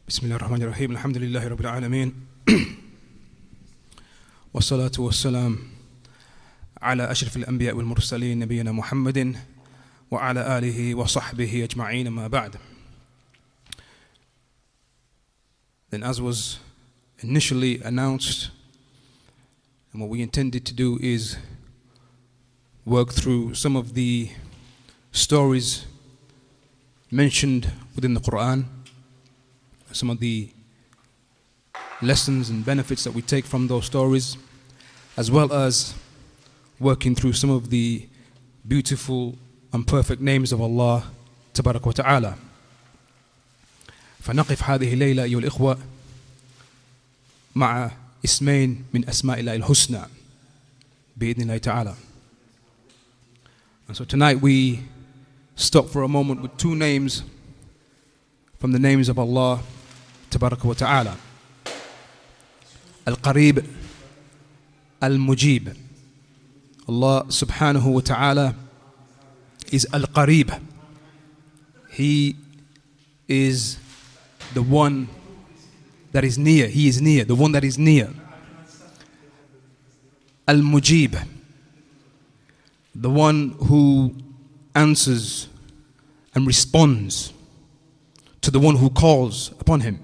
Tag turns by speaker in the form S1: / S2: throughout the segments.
S1: بسم الله الرحمن الرحيم الحمد لله رب العالمين والصلاة والسلام على أشرف الأنبياء والمرسلين نبينا محمد وعلى آله وصحبه أجمعين ما بعد. Then, as was initially announced, and what we intended to do is work through some of the stories mentioned within the Quran, some of the lessons and benefits that we take from those stories, as well as working through some of the beautiful and perfect names of Allah تبارك وتعالى. فنقف هذه الليلة أيها الإخوة مع اسمين من أسماء الله الحسنى بإذن الله تعالى. And so tonight we stop for a moment with two names from the names of Allah تبارك وتعالى. القريب المجيب. Allah subhanahu wa ta'ala is Al-Qarib. He is the one that is near. He is near, the one that is near. Al-Mujib, the one who answers and responds to the one who calls upon him.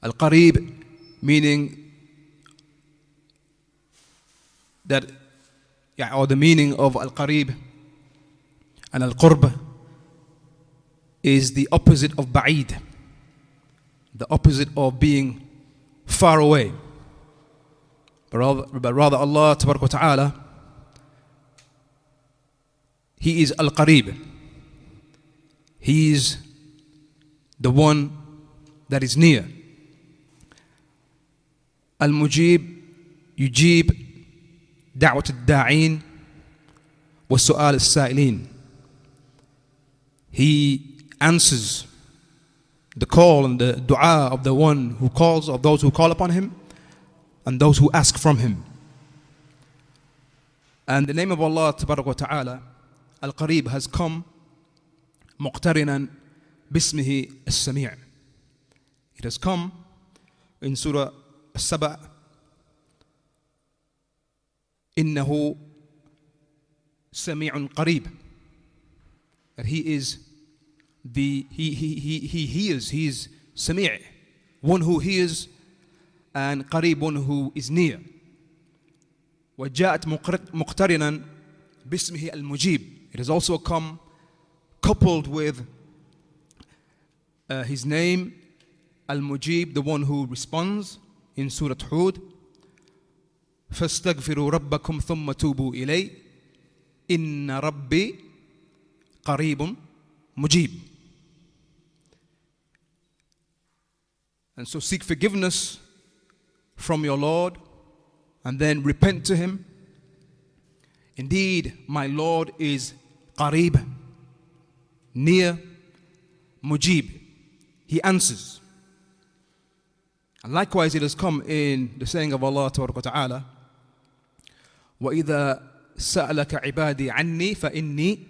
S1: Al-Qarib, meaning that, or the meaning of Al-Qarib and Al-Qurb is the opposite of Ba'id, the opposite of being far away. But rather Allah Tabaraka wa Ta'ala, He is Al-Qarib. He is the one that is near. Al-Mujib, Yujib دعوة الداعين والسؤال السائلين. He answers the call and the dua of the one who calls, of those who call upon him and those who ask from him. And the name of Allah تبارك وتعالى Al-Qarib has come مقترنا باسمه السميع. It has come in Surah As-Saba, إنه سميع قريب, that he is he hears, he is سميع, one who hears, and قريب, one who is near. وجاءت مقترنا باسمه المجيب. It has also come coupled with his name Al-Mujib, the one who responds, in Surah Hud. فاستغفروا ربكم ثم توبوا إليه إن ربي قريب مجيب. And so seek forgiveness from your Lord and then repent to him. Indeed, my Lord is Qarib, near, Mujib, he answers. And likewise it has come in the saying of Allah Ta'ala, وَإِذَا سَأَلَكَ عِبَادِي عَنِّي فَإِنِّي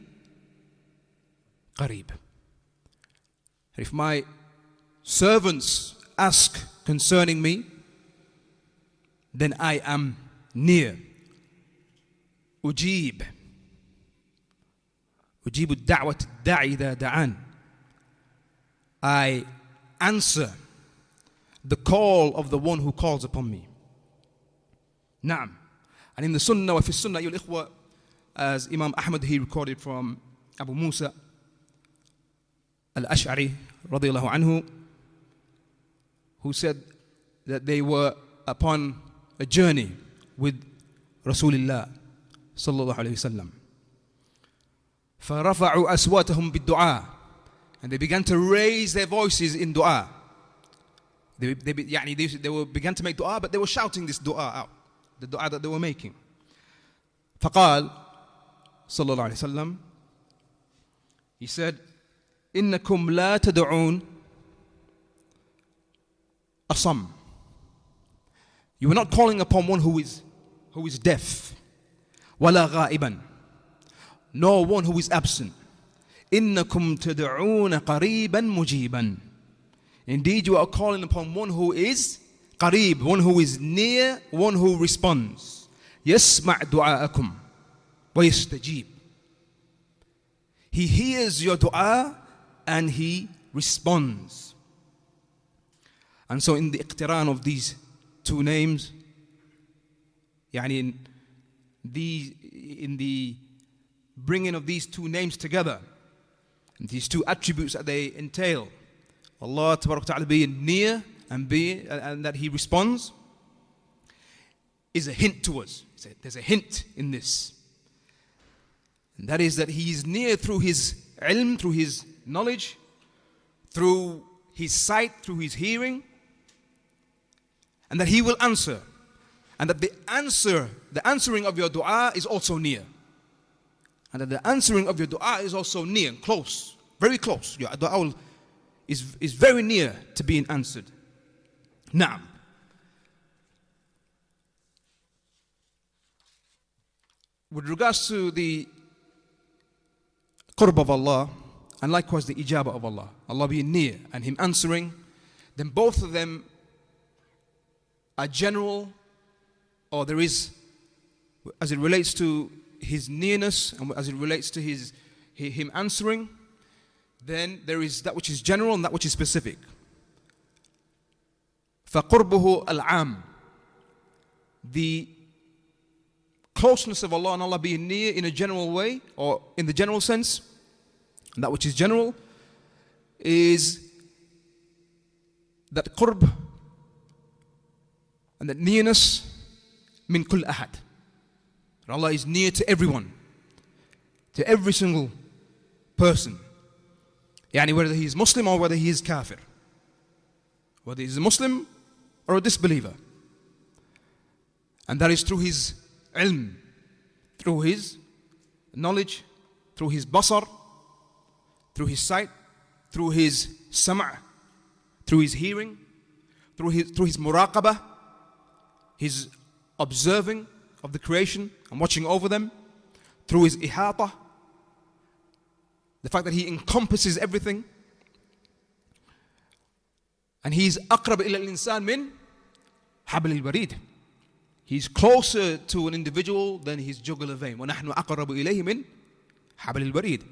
S1: قَرِيبٌ. If my servants ask concerning me, then I am near. أجيب الدعوة الداعي إذا دعان. I answer the call of the one who calls upon me. Naam. And in the Sunnah, وفي السنة أيها الإخوة, as Imam Ahmad, he recorded from Abu Musa al-Ash'ari radiyallahu anhu, who said that they were upon a journey with Rasulullah sallallahu alayhi wasallam. فَرَفَعُوا أَصْوَاتَهُمْ بِالدُّعَاءِ. And they began to raise their voices in dua. They began to make dua, but they were shouting this dua out, the dua that they were making. فقال صلى الله عليه وسلم, he said, إنكم لا تدعون أصم. You are not calling upon one who is deaf, ولا غائبا, nor one who is absent. إِنَّكُمْ تَدْعُونَ قَرِيبًا مُجِيبًا. Indeed, you are calling upon one who is qareeb, one who is near, one who responds. يَسْمَعْ دُعَاءَكُمْ وَيَسْتَجِيبُ. He hears your dua and he responds. And so in the iqtiran of these two names, يعني in the bringing of these two names together, and these two attributes that they entail, Allah Tabarak Ta'ala being near and that He responds, is a hint to us. There's a hint in this. And that is that He is near through His ilm, through His knowledge, through His sight, through His hearing, and that He will answer. And that the answering of your dua is also near. And that the answering of your dua is also near, close, very close. Your dua is very near to being answered. Now, with regards to the qurb of Allah, and likewise the ijabah of Allah, Allah being near and Him answering, then both of them are general, or there is, as it relates to His nearness and as it relates to Him answering, then there is that which is general and that which is specific. فَقُرْبُهُ الْعَامِ. The closeness of Allah and Allah being near in a general way, or in the general sense, and that which is general, is that qurb and that nearness min kull ahad. And Allah is near to everyone, to every single person. Yani whether he is Muslim or whether he is kafir, whether he is a Muslim or a disbeliever. And that is through his ilm, through his knowledge, through his basar, through his sight, through his sama', through his hearing, through his muraqabah, his observing of the creation and watching over them, through his ihata, the fact that he encompasses everything. And he's aqrab ila al-insan min habl al-barid. He's closer to an individual than his jugular vein. وَنَحْنُ أَقْرَبُ إِلَيْهِ مِنْ حَبْلِ الْبَرِيدِ.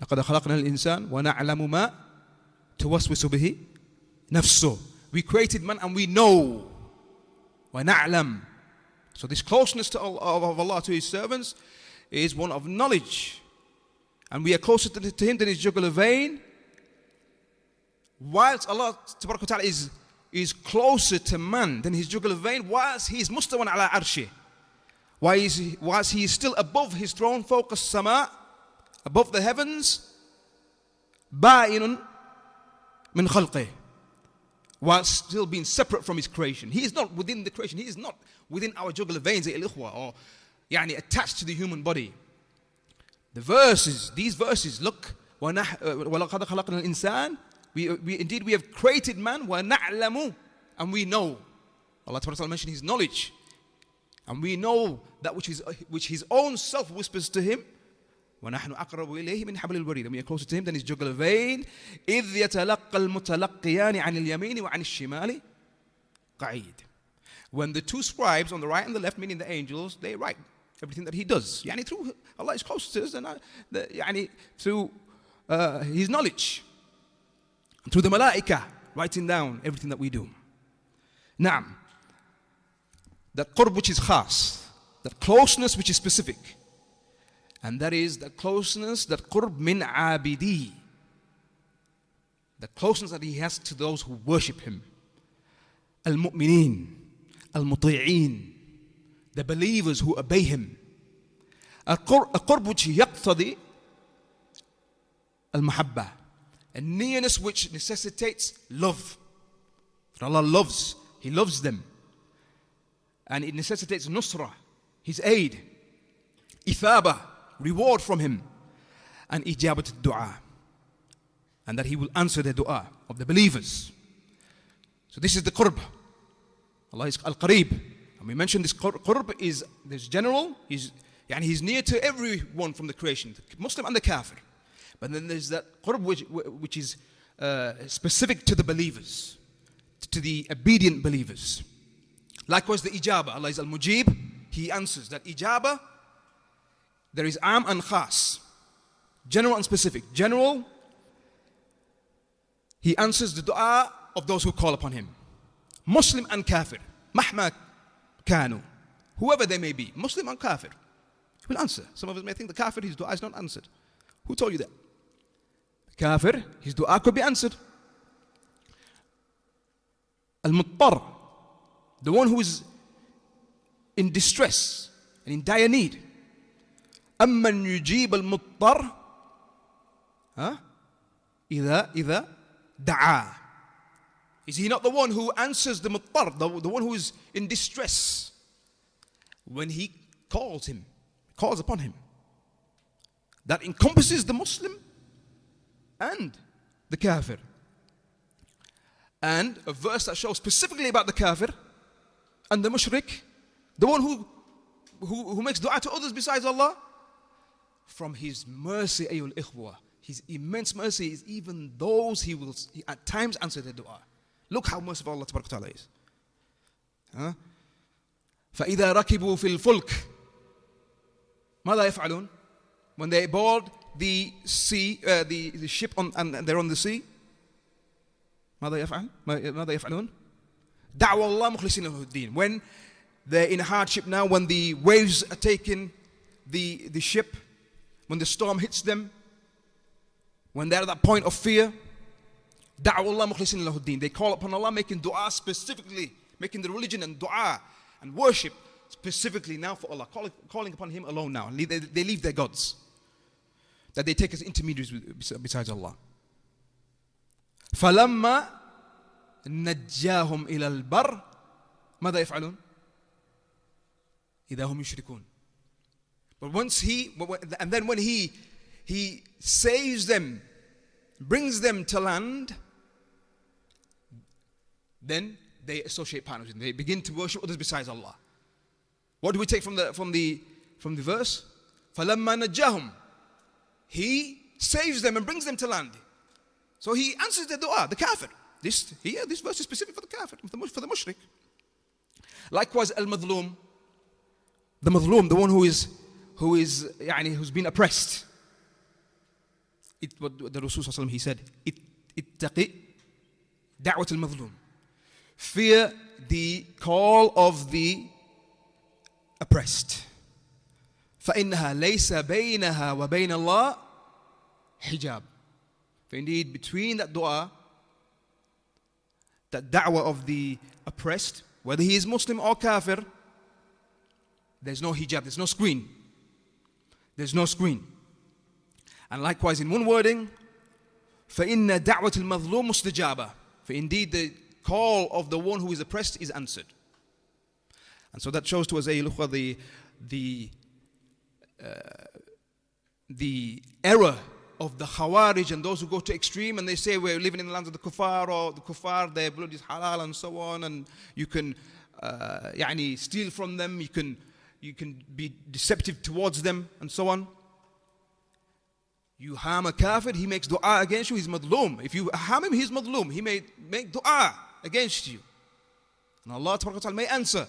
S1: لَقَدْ خَلَقْنَا الْإِنسَانَ وَنَعْلَمُ مَا تُوَسْوِسُ بِهِ نَفْسُهُ. We created man and we know. وَنَعْلَمُ. So this closeness of Allah to His servants is one of knowledge. And we are closer to Him than His jugular vein. Whilst Allah Ta'ala is closer to man than His jugular vein, whilst He is mustawan ala arshi, whilst He is still above His throne, focus sama, above the heavens, ba'inun min khalqih, whilst still being separate from His creation. He is not within the creation. He is not within our jugular veins, or attached to the human body. These verses, look, وَلَقَدْ خَلَقْنَا الْإِنسَانَ. Indeed, we have created man, وَنَعْلَمُ, and we know. Allah Ta'ala mentioned His knowledge. And we know that which His own self whispers to Him. وَنَحْنُ أَقْرَبُ إِلَيْهِ مِنْ حَبْلِ الْوَرِيدِ. And we are closer to Him than His jugular vein. إِذْ يَتَلَقَّى الْمُتَلَقِّيَانِ عَنِ الْيَمِينِ وَعَنِ الشِّمَالِ قَعِيدٌ. When the two scribes on the right and the left, meaning the angels, they write everything that He does. Through Allah is close to us, and through His knowledge, and through the malaika writing down everything that we do. Now, that qurb which is khas, that closeness which is specific, and that is the closeness, that qurb min abidi, the closeness that He has to those who worship Him, al-mu'mineen, al-muti'een, the believers who obey Him. A qurb which yaqtadi al-muhabba, a nearness which necessitates love. For Allah loves, He loves them. And it necessitates nusrah, His aid, ithaba, reward from Him, and ijabat dua, and that He will answer the dua of the believers. So this is the qurb. Allah is al-qareeb. And we mentioned this qurb is general, is Yani he's near to everyone from the creation, the Muslim and the kafir. But then there's that qurb which is specific to the believers, to the obedient believers. Likewise the ijaba, Allah is al-mujib, He answers. That ijaba, there is am and khas, general and specific. General, He answers the dua of those who call upon Him. Muslim and kafir, mahma kanu, whoever they may be, Muslim and kafir, He will answer. Some of us may think the kafir, his dua is not answered. Who told you that? The kafir, his dua could be answered. Al-muttar, the one who is in distress and in dire need. أَمَّنْ يُجِيبَ الْمُضْطَرَ إِذَا دَعَا. Is he not the one who answers the muttar, the one who is in distress, when he calls him, calls upon him? That encompasses the Muslim and the kafir. And a verse that shows specifically about the kafir and the mushrik, the one who makes dua to others besides Allah, from His mercy, ayyul ikhwa, His immense mercy is even those He will at times answer their dua. Look how merciful Allah Ta'ala is. فَإِذَا رَكِبُوا فِي الْفُلْكِ ماذا يفعلون? When they board the sea, the ship and they're on the sea, ماذا يفعلون? دعوى الله مخلصين له الدين. When they're in hardship now, when the waves are taking the ship, when the storm hits them, when they're at that point of fear, دعوى الله مخلصين له الدين. They call upon Allah, making dua specifically, making the religion and dua and worship specifically now for Allah, calling upon Him alone now. They leave their gods that they take as intermediaries besides Allah. فَلَمَّا نَجَّاهُمْ إِلَى الْبَرِّ ماذا يفعلون؟ إِذَا هُمْ يُشْرِكُونَ. But once when he saves them, brings them to land, then they associate partners with Him. They begin to worship others besides Allah. What do we take from the verse? فَلَمَّا نَجَّاهُمْ. He saves them and brings them to land. So He answers their dua, the kafir. This verse is specific for the kafir, for the mushrik. Likewise, al-madhlum, the madhlum, the one who's been oppressed. What the Rasul sallallahu alaihi wasallam, he said, ittaqi da'wat al-madhlum. Fear the call of the oppressed. فَإِنَّهَا لَيْسَ بَيْنَهَا وَبَيْنَ اللَّهِ hijab. For indeed, between that dua, that da'wah of the oppressed, whether he is Muslim or kafir, there's no hijab, there's no screen. There's no screen. And likewise, in one wording, فَإِنَّ دَعْوَةِ الْمَظْلُومِ مُسْتَجَابَةٌ. For indeed, the call of the one who is oppressed is answered. And so that shows to us, the error of the Khawarij and those who go to extreme and they say we're living in the lands of the kuffar, or the kuffar, their blood is halal and so on, and you can steal from them, you can be deceptive towards them and so on. You harm a kafir, he makes dua against you, he's madloom. If you harm him, he's madloom. He may make dua against you. And Allah Ta'ala may answer.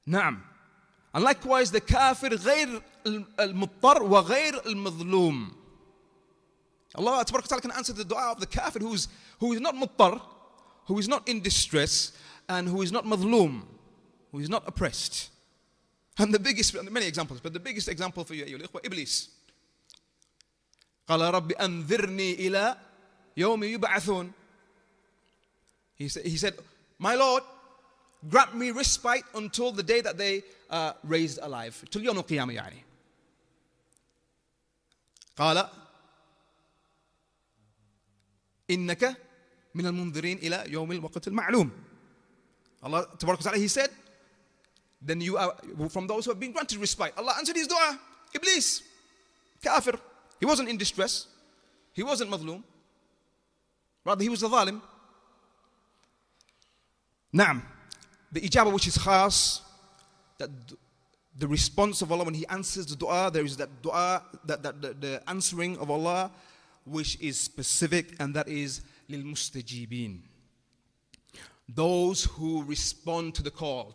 S1: Naam. And likewise, the kafir غير المضطر وغير المظلوم. Allah Ta'ala can answer the dua of the kafir who is not muttar, who is not in distress, and who is not madloom, who is not oppressed. And the biggest, many examples, but the biggest example for you, أيها الإخوة, Iblis. قال رب أنذرني إلى يوم يبعثون. He said, my Lord, grant me respite until the day that they are raised alive. Till يوم القيامة يعني. قال إنك من المنذرين إلى يوم الوقت المعلوم. Allah Tabarak wa Ta'ala, He said, then you are from those who have been granted respite. Allah answered his dua. Iblis, kafir. He wasn't in distress. He wasn't madloom. Rather, he was a zalim. Naam. The ijabah which is khas, that the response of Allah when He answers the dua, there is that dua, the answering of Allah, which is specific, and that is لِلْمُسْتَجِيبِينَ. Those who respond to the call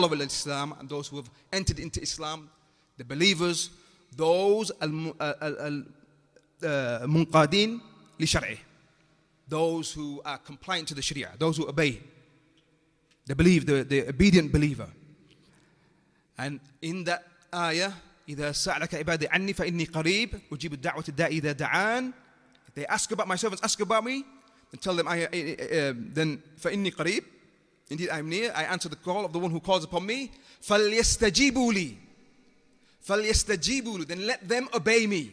S1: of Islam, and those who have entered into Islam, the believers, those munqadin li shar'i, those who are compliant to the Sharia, those who obey, the obedient believer. And in that ayah, إِذَا سَأَلَكَ عِبَادِي عَنِّي فَإِنِّي قَرِيبٌ أُجِيبُ الدَّعْوَةَ الدَّاعِ إِذَا دَعَانِ. If they ask about my servants, ask about me, then tell them, then فَإِنِّي قَرِيبٌ, indeed I am near, I answer the call of the one who calls upon me. فَلْيَسْتَجِيبُوا لِي, فَلْيَسْتَجِيبُوا لِي, then let them obey me.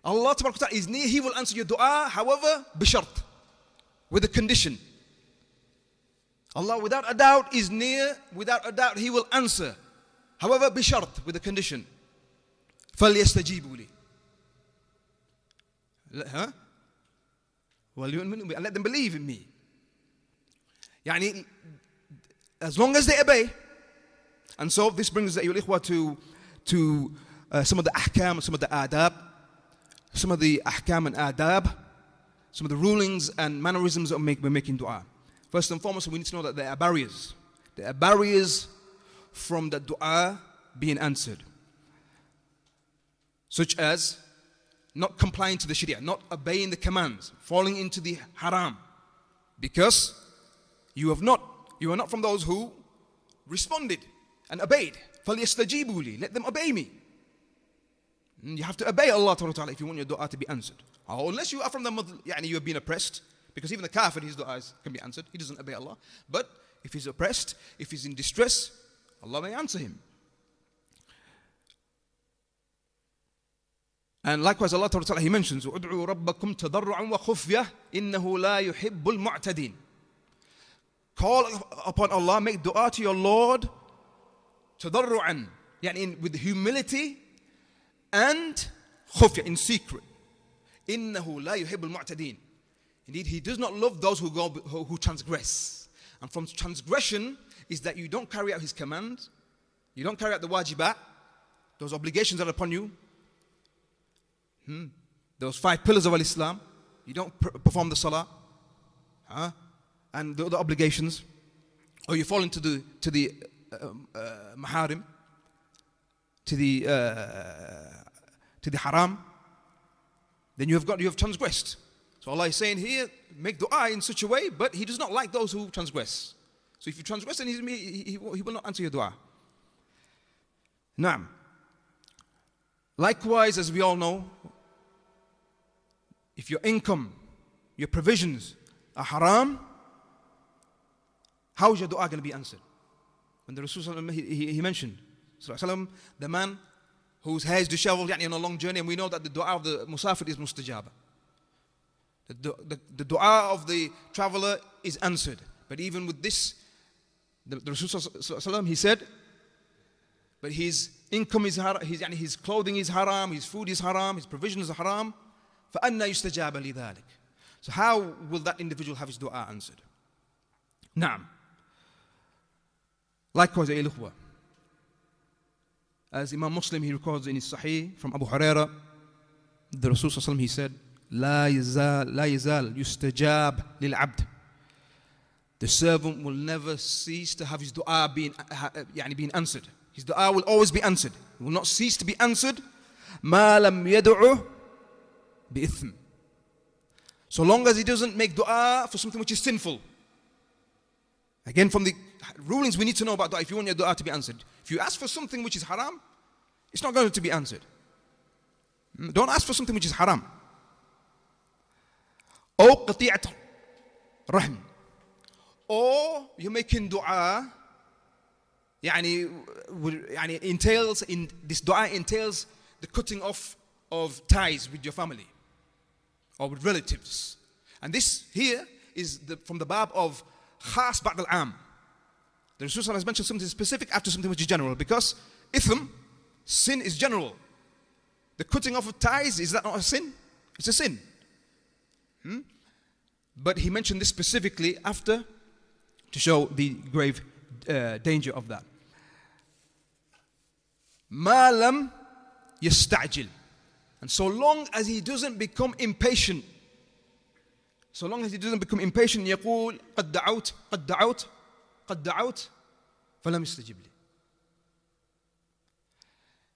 S1: Allah Ta'ala is near, He will answer your dua, however, bishart, with a condition. Allah without a doubt is near, without a doubt He will answer, however, bishart, with a condition. فَلْيَسْتَجِيبُوا لِي. Huh? And let them believe in me. Yani, as long as they obey. And so this brings us, ayyuhal ikhwa, to some of the ahkam, some of the adab, some of the ahkam and adab, some of the rulings and mannerisms of making dua. First and foremost, we need to know that there are barriers. There are barriers from the dua being answered, such as not complying to the Sharia, not obeying the commands, falling into the haram, because you are not from those who responded and obeyed. فَلْيَسْتَجِيبُوا لِي, let them obey me. You have to obey Allah Ta'ala if you want your dua to be answered. Or unless you are from the you have been oppressed, because even the kafir, his du'as can be answered. He doesn't obey Allah. But if he's oppressed, if he's in distress, Allah may answer him. And likewise, Allah Ta'ala, He mentions, وَأُدْعُوا رَبَّكُمْ تَضَرُّعًا وَخُفْيَةً إِنَّهُ لَا يُحِبُّ الْمُعْتَدِينَ. Call upon Allah, make dua to your Lord, تَضَرُّعًا, with humility and khufya, in secret. إِنَّهُ لَا يُحِبُّ الْمُعْتَدِينَ. Indeed, He does not love those who transgress. And from transgression is that you don't carry out His commands, you don't carry out the wajibat, those obligations that are upon you, those 5 pillars of Islam, you don't perform the salah, and the other obligations, or you fall into the maharim, to the haram, then you have transgressed. So Allah is saying here, make dua in such a way, but He does not like those who transgress. So if you transgress, then He will not answer your dua. Naam. Likewise, as we all know, if your income, your provisions are haram, how is your dua going to be answered? When the Rasul he mentioned, the man whose hair is disheveled on a long journey, and we know that the dua of the musafir is mustajaba. The dua of the traveler is answered. But even with this, the Rasul he said, but his income is haram, his clothing is haram, his food is haram, his provisions are haram. فَأَنَّا يُسْتَجَابَ لِذَلِكَ. So how will that individual have his dua answered? Naam. Likewise, as Imam Muslim, he records in his Sahih from Abu Hurraira, the Rasul he said, لا يزال يستجاب للعبد. The servant will never cease to have his dua being answered. His dua will always be answered. It will not cease to be answered. ما لم يدعه بإثم. So long as he doesn't make dua for something which is sinful. Again, from the rulings we need to know about dua, if you want your dua to be answered. If you ask for something which is haram, it's not going to be answered. Don't ask for something which is haram. Or qati'at rahm. Or you're making dua, entails, in this dua entails the cutting off of ties with your family or with relatives. And this here is from the bab of khas ba'd al-am. The Rasul has mentioned something specific after something which is general, because ithm, sin, is general. The cutting off of ties, is that not a sin? It's a sin. But he mentioned this specifically after, to show the grave danger of that. ما لم يستعجل. And so long as he doesn't become impatient, so long as he doesn't become impatient, يقول قد دعوت قد دعوت قد دعوت فلم يستجب لي.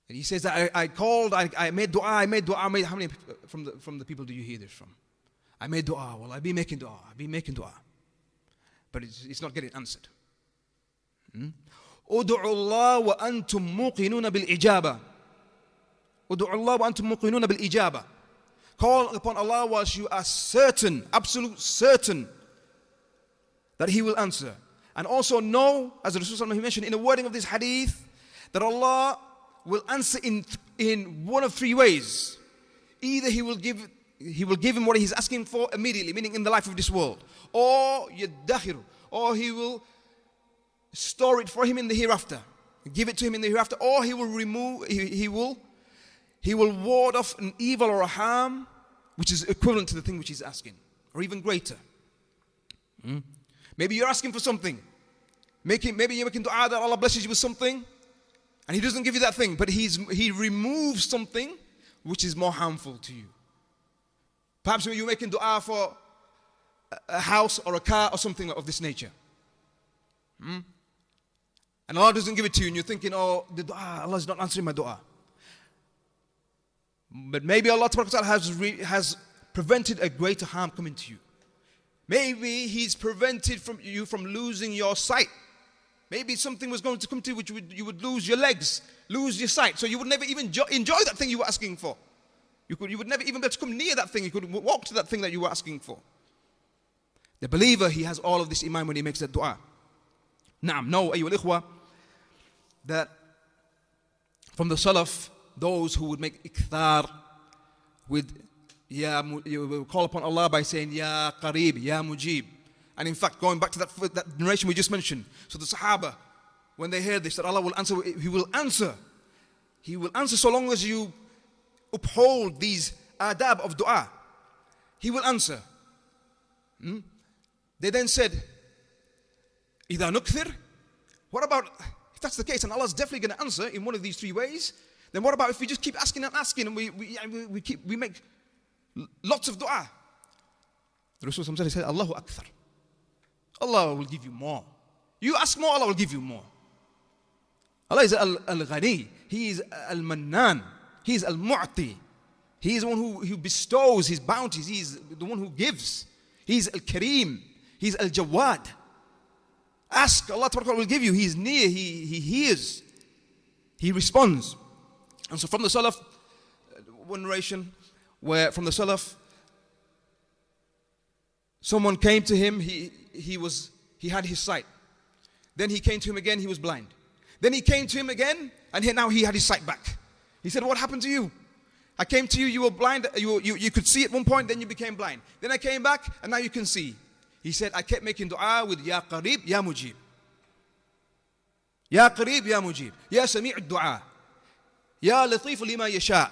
S1: And he says that I called, I made dua, I made dua. How many from the people do you hear this from? I made dua. Well, I've been making dua. I've been making dua. But it's not getting answered. ادعوا الله وأنتم موقنون بالإجابة. ادعوا الله وأنتم موقنون بالإجابة. Call upon Allah whilst you are certain, absolute certain that He will answer. And also know, as the Rasul mentioned in the wording of this hadith, that Allah will answer in one of three ways. Either He will give him what he's asking for immediately, meaning in the life of this world, or يدخر, or He will store it for him in the hereafter, give it to him in the hereafter, or He will remove, he will ward off an evil or a harm which is equivalent to the thing which he's asking, or even greater. Maybe you're asking for something, maybe you're making dua that Allah blesses you with something, and He doesn't give you that thing, but He removes something which is more harmful to you. Perhaps you're making dua for a house or a car or something of this nature. And Allah doesn't give it to you, and you're thinking, oh, the dua, Allah is not answering my dua. But maybe Allah has prevented a greater harm coming to you. Maybe He's prevented you from losing your sight. Maybe something was going to come to you which you would lose your legs, lose your sight. So you would never even enjoy that thing you were asking for. You would never even be able to come near that thing. You could walk to that thing that you were asking for. The believer, he has all of this iman when he makes that dua. Naam, no, ayyuhal ikhwa, that from the Salaf, those who would make ikthar with, you will call upon Allah by saying, Ya Qareeb, Ya Mujib. And in fact, going back to that narration we just mentioned, so the Sahaba, when they heard this, that Allah will answer, He will answer. He will answer so long as you uphold these adab of dua. He will answer. They then said, إِذَا نُكْثِرْ, what about, if that's the case, and Allah's definitely going to answer in one of these three ways, then what about if we just keep asking and asking, and we make lots of dua? The Rasul said, Allahu Akthar. Allah will give you more. You ask more, Allah will give you more. Allah is Al-Ghani. He is Al-Mannan. He is Al-Mu'ti. He is the one who bestows His bounties. He is the one who gives. He is Al-Kareem. He is Al-Jawad. Ask, Allah will give you. He is near. He hears. He responds. And so from the Salaf, one narration where from the Salaf, someone came to him, he had his sight. Then he came to him again, he was blind. Then he came to him again, and now he had his sight back. He said, what happened to you? I came to you, you were blind, you could see at one point, then you became blind. Then I came back, and now you can see. He said, I kept making dua with Ya Qareeb, Ya Mujib. Ya Qareeb, Ya Mujib. Ya Sami' ad-Du'a. Ya Latif lima yasha'.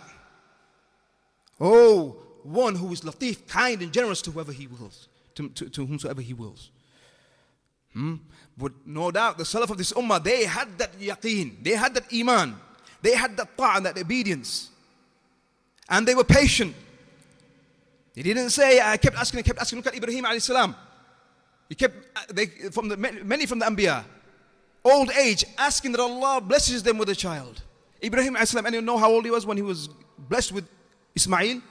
S1: Oh, one who is latif, kind and generous to whoever He wills, to whomsoever He wills. But no doubt the Salaf of this ummah, they had that yaqeen, they had that iman, they had that ta'ah, that obedience, and they were patient. They didn't say, I kept asking. Look at Ibrahim alayhi salam. Many from the Anbiya, old age, asking that Allah blesses them with a child. Ibrahim alayhi salam, anyone know how old he was when he was blessed with Ismail?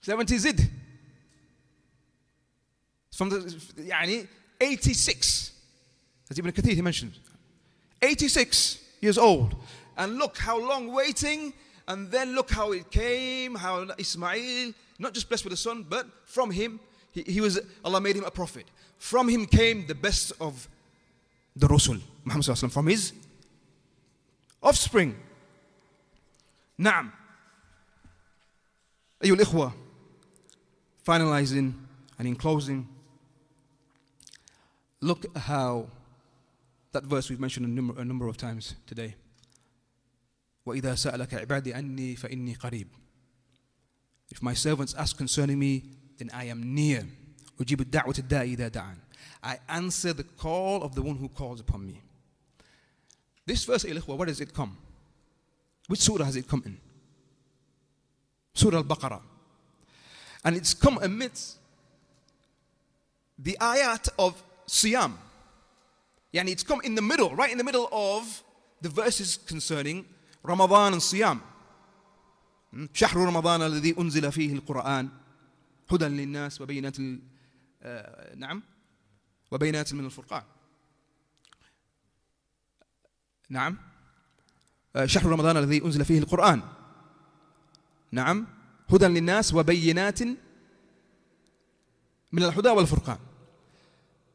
S1: 70 zid. From the 86, as Ibn Kathir he mentioned, 86 years old, and look how long waiting, and then look how it came, how Ismail, not just blessed with a son, but from him, Allah made him a prophet. From him came the best of the Rasul, Muhammad sallallahu alaihi wasallam, from his offspring. Naam. Ayyul ikhwa, finalizing and in closing, look how that verse we've mentioned a number of times today. وَإِذَا سَأَلَكَ عِبَادِي أَنِّي فَإِنِّي قَرِيبٌ. If my servants ask concerning me, then I am near. أُجِيبُ الدَّعْوَةَ الدَّاعِ إِذَا دَعَانِ. I answer the call of the one who calls upon me. This verse, where does it come? Which surah has it come in? Surah Al-Baqarah. And it's come amidst the ayat of Siyam. Yani it's come in the middle, right in the middle of the verses concerning Ramadhan and Siyam. شهر رمضان الذي أنزل فيه القرآن هدى للناس وبينات نعم وبينات من الفرقان. نعم شهر رمضان الذي أنزل فيه القرآن نعم هدى للناس وبينات من الهدى والفرقان.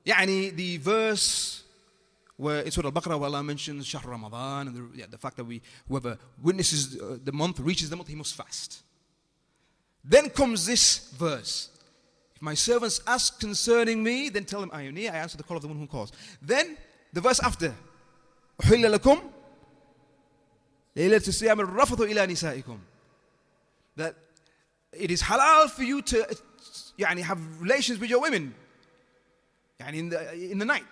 S1: يعني the verse where in Surah Al-Baqarah, where Allah mentions Shahr Ramadan and the fact that whoever witnesses the month, reaches the month, he must fast. Then comes this verse. If my servants ask concerning me, then tell them I am near. I answer the call of the one who calls. Then the verse after. أُحِلَّ لَكُمْ لَيْلَةُ الصِّيَامِ الرَّفَثُ إِلَى نِسَائِكُمْ. That it is halal for you to have relations with your women in the night.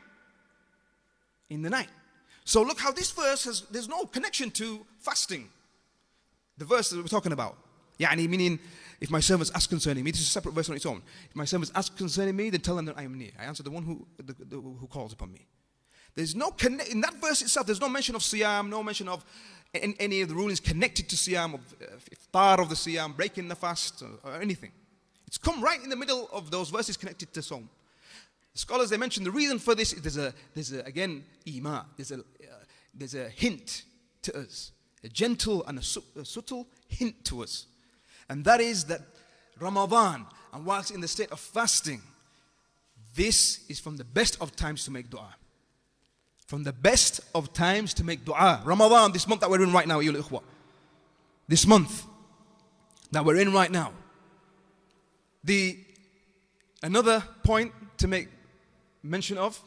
S1: In the night. So look how this verse there's no connection to fasting. The verse that we're talking about. Meaning, if my servants ask concerning me, this is a separate verse on its own. If my servants ask concerning me, then tell them that I am near. I answer the one who calls upon me. There's no in that verse itself, there's no mention of Siyam, no mention of any of the rulings connected to Siyam, of iftar of the Siyam, breaking the fast, or anything. It's come right in the middle of those verses connected to Sawm. The scholars, they mention the reason for this, there's again, Imām. There's a hint to us. A gentle and a subtle hint to us. And that is that Ramadan, and whilst in the state of fasting, this is from the best of times to make dua. From the best of times to make dua. Ramadan, this month that we're in right now, ayyuhal ikhwa. This month that we're in right now. Another point to make mention of,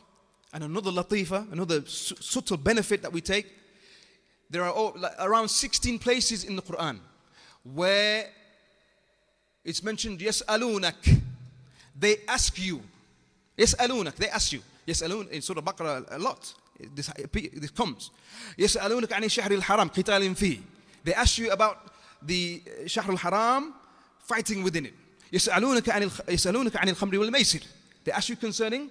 S1: and another latifa, another subtle benefit that we take, there are around 16 places in the Quran where it's mentioned yas'alunak, they ask you. Yas'alunak, they ask you. Yas'alun in Surah Baqarah a lot. This comes. Yas'alunak ani shahr al-haram qitalin fi. They ask you about the shahr al-haram, fighting within it. Yas'alunak ani al-khamri wal-maysir. They ask you concerning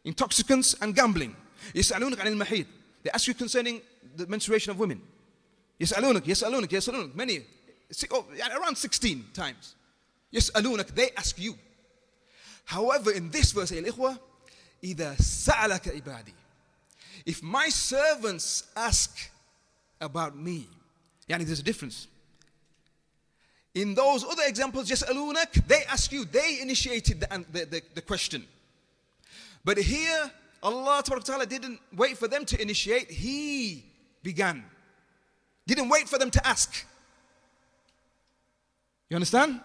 S1: intoxicants and gambling. يسألونك عن المحيض. They ask you concerning the menstruation of women. يسألونك many, around 16 times. يسألونك, they ask you. However, in this verse, الإخوة, إذا سألك عبادي, if my servants ask about me, there's a difference. In those other examples, يسألونك, they ask you, they initiated the question. But here, Allah Ta'ala didn't wait for them to initiate, He began. Didn't wait for them to ask. You understand?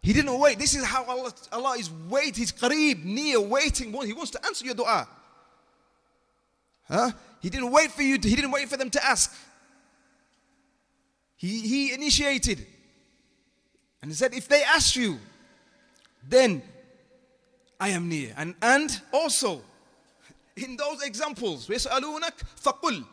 S1: He didn't wait. This is how Allah is waiting. He's qareeb, near, waiting. He wants to answer your dua. He didn't wait for you. He didn't wait for them to ask. He initiated. And He said, if they ask you, then I am near. And also, in those examples, يَسْأَلُونَكَ فَقُلْ.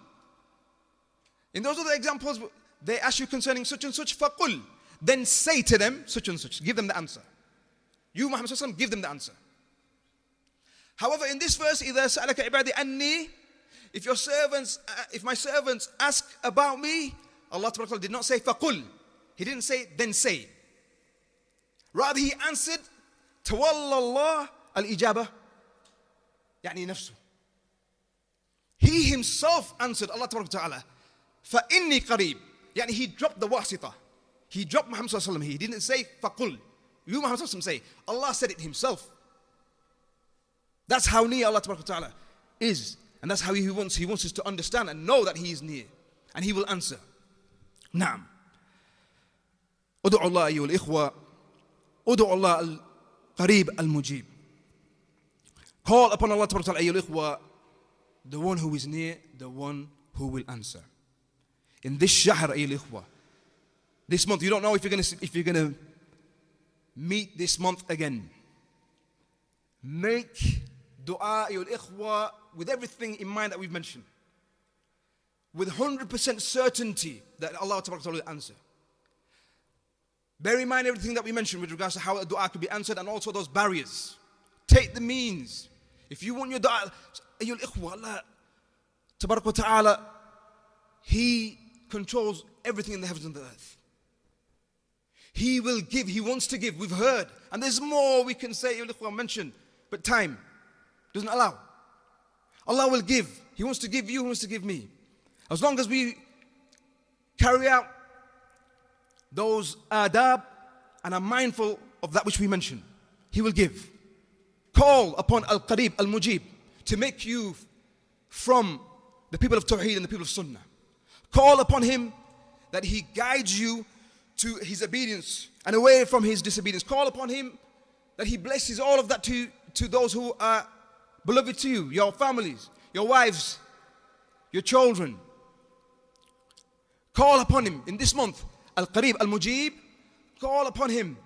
S1: In those other examples, they ask you concerning such and such, فَقُلْ. Then say to them such and such. Give them the answer. You, Muhammad sallallahu alaihi wasallam, give them the answer. However, in this verse, إِذَا سَأَلَكَ عِبَادِي أَنِّي, if my servants ask about me, Allah Ta'ala did not say فَقُلْ. He didn't say, then say. Rather, He answered, تَوَلَّى اللَّهِ الْإِجَابَةِ يعني نفسه. He Himself answered, Allah Ta'ala, فَإِنِّي قَرِيب. يعني He dropped the wasita. He dropped Muhammad sallallahu alaihi wasallam. He didn't say فَقُلْ. You, Muhammad sallallahu alaihi wasallam, say. Allah said it Himself. That's how near Allah Ta'ala is. And that's how He wants us to understand and know that He is near. And He will answer. نعم. ادعوا الله أيها الإخوة. ادعوا الله القريب المجيب. Call upon Allah Ta'ala أيها الإخوة, the one who is near, the one who will answer. In this shahr أيها الإخوة, this month, you don't know if you're gonna meet this month again. Make dua, ayyuhal ikhwa, with everything in mind that we've mentioned. With 100% certainty that Allah will answer. Bear in mind everything that we mentioned with regards to how a dua could be answered and also those barriers. Take the means. If you want your dua, ayyuhal ikhwa, Allah Tabarak wa Ta'ala, He controls everything in the heavens and the earth. He will give, He wants to give, we've heard. And there's more we can say, ayyuhal ikhwa, mention, but time doesn't allow. Allah will give. He wants to give you, He wants to give me. As long as we carry out those adab and are mindful of that which we mentioned, He will give. Call upon Al-Qarib, Al-Mujib to make you from the people of Tawheed and the people of Sunnah. Call upon Him that He guides you to His obedience and away from His disobedience. Call upon Him that He blesses all of that to those who are beloved to you, your families, your wives, your children. Call upon Him in this month, Al-Qarib, Al-Mujib. Call upon Him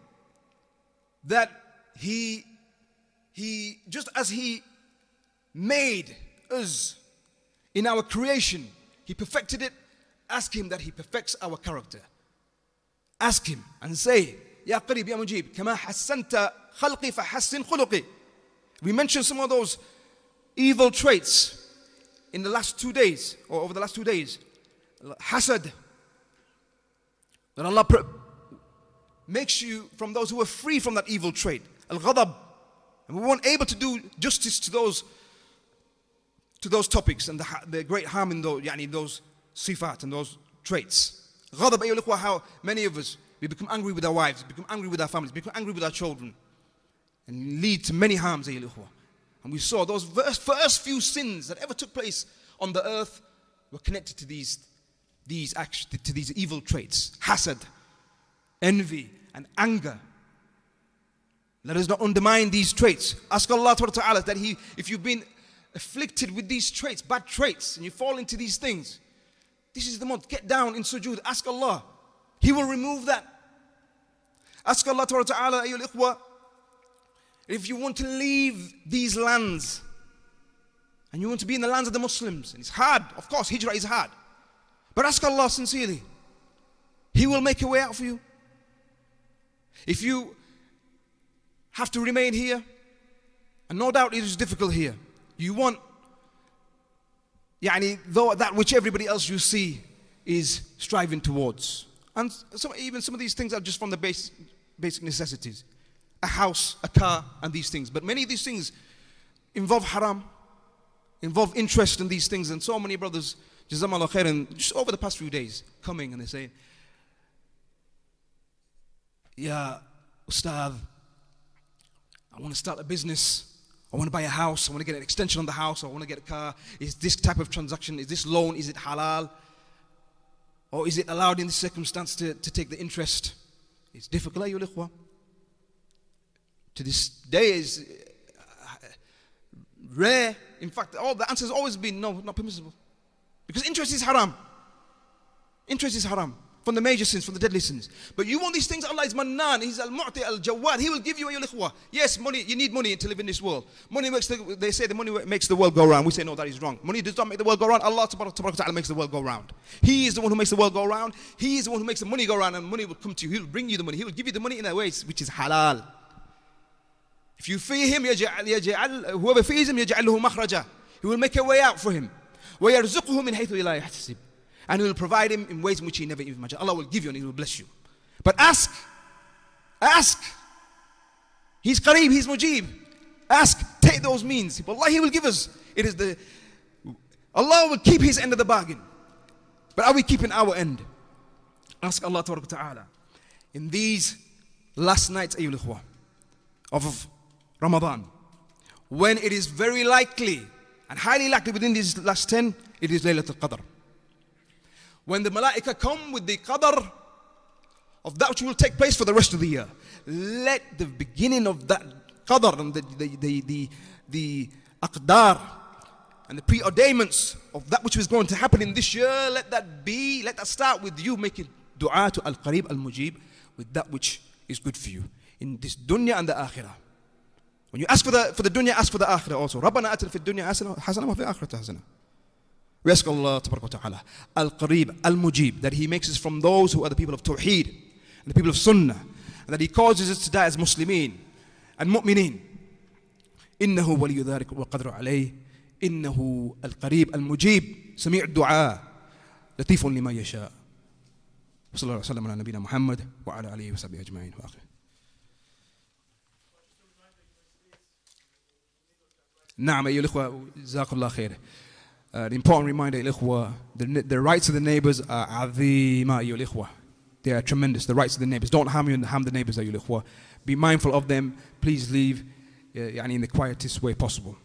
S1: that He just as He made us in our creation, He perfected it. Ask Him that He perfects our character. Ask Him and say, Ya Qarib, Ya Mujib, kama hassanta khalqi fahassin khuluqi. We mentioned some of those evil traits in the last 2 days, or over the last 2 days. Hasad, that Allah makes you from those who are free from that evil trait. Al-ghadab, and we weren't able to do justice to those topics and the great harm in those sifat and those traits. Ghadab, ayyuhal ikhwa, how many of us, we become angry with our wives, become angry with our families, become angry with our children, and lead to many harms, ayyuhal ikhwa. And we saw those first few sins that ever took place on the earth were connected to these actions, to these evil traits. Hasad, envy, and anger. Let us not undermine these traits. Ask Allah Ta'ala that if you've been afflicted with these traits, bad traits, and you fall into these things, this is the month. Get down in sujood. Ask Allah. He will remove that. Ask Allah Ta'ala, ayyuhal ikhwa, if you want to leave these lands and you want to be in the lands of the Muslims, and it's hard, of course, hijrah is hard, but ask Allah sincerely. He will make a way out for you. If you have to remain here, and no doubt it is difficult here, you want though that which everybody else you see is striving towards. And even some of these things are just from the basic necessities. A house, a car, and these things. But many of these things involve haram, involve interest in these things. And so many brothers, Jazakallah khairan, just over the past few days, coming and they say, Ya Ustad, I want to start a business. I want to buy a house. I want to get an extension on the house. I want to get a car. Is this type of transaction, is this loan, is it halal? Or is it allowed in this circumstance to take the interest? It's difficult, ayyuhal ikhwa. To this day is rare. In fact, all the answer has always been no, not permissible. Because interest is haram. Interest is haram. From the major sins, from the deadly sins. But you want these things, Allah is Mannan, He's Al-Mu'ti, Al-Jawad. He will give you, ayyuhal ikhwa. Yes, money, you need money to live in this world. They say the money makes the world go round. We say no, that is wrong. Money does not make the world go round. Allah Ta'ala makes the world go round. He is the one who makes the world go round. He is the one who makes the money go round, and money will come to you. He will bring you the money. He will give you the money in a way which is halal. If you fear Him, whoever fears Him, يَجْعَلْهُ مَخْرَجًا. He will make a way out for him. وَيَرْزُقُهُ مِنْ حَيْثُ لَا يَحْتَسِبُ. And He will provide him in ways in which he never even imagined. Allah will give you and He will bless you. But ask. He's Qareeb, He's Mujib. Ask, take those means. Allah, He will give us. Allah will keep His end of the bargain. But are we keeping our end? Ask Allah Ta'ala. In these last nights, ayyuhal ikhwa, of Ramadan, when it is very likely and highly likely within these last 10, it is Laylatul Qadr. When the malaika come with the qadr of that which will take place for the rest of the year, let the beginning of that qadr and the aqdar and the preordainments of that which was going to happen in this year, let that start with you making dua to Al-Qarib, Al-Mujib, with that which is good for you in this dunya and the akhirah. When you ask for the dunya, ask for the akhirah also. رَبَّنَا أَتِنَا فِي الدُّنْيَا حَسَنَةً وَفِي الْآخِرَةِ حَسَنَةً. We ask Allah tabaraka wa ta'ala, Al-Qarib, Al-Mujib, that He makes us from those who are the people of Tawheed, and the people of Sunnah, and that He causes us to die as Muslimin and Mu'mineen. إِنَّهُ وَلِيُّ ذَلِكَ وَالْقَدْرُ عَلَيْهِ إِنَّهُ الْقَرِيبُ الْمُجِيبُ سَمِيعُ الدُّعَاءِ لَطِيفٌ لِمَا يَشَاءُ. وصلى الله وسلم على نبينا محمد وعلى آله وصحبه أجمعين. نعم أيها الإخوة جزاكم الله خير. An important reminder, الإخوة, the rights of the neighbors are عظيمة أيها الإخوة. They are tremendous, the rights of the neighbors. Don't harm you and harm the neighbors أيها الإخوة. Be mindful of them. Please leave in the quietest way possible.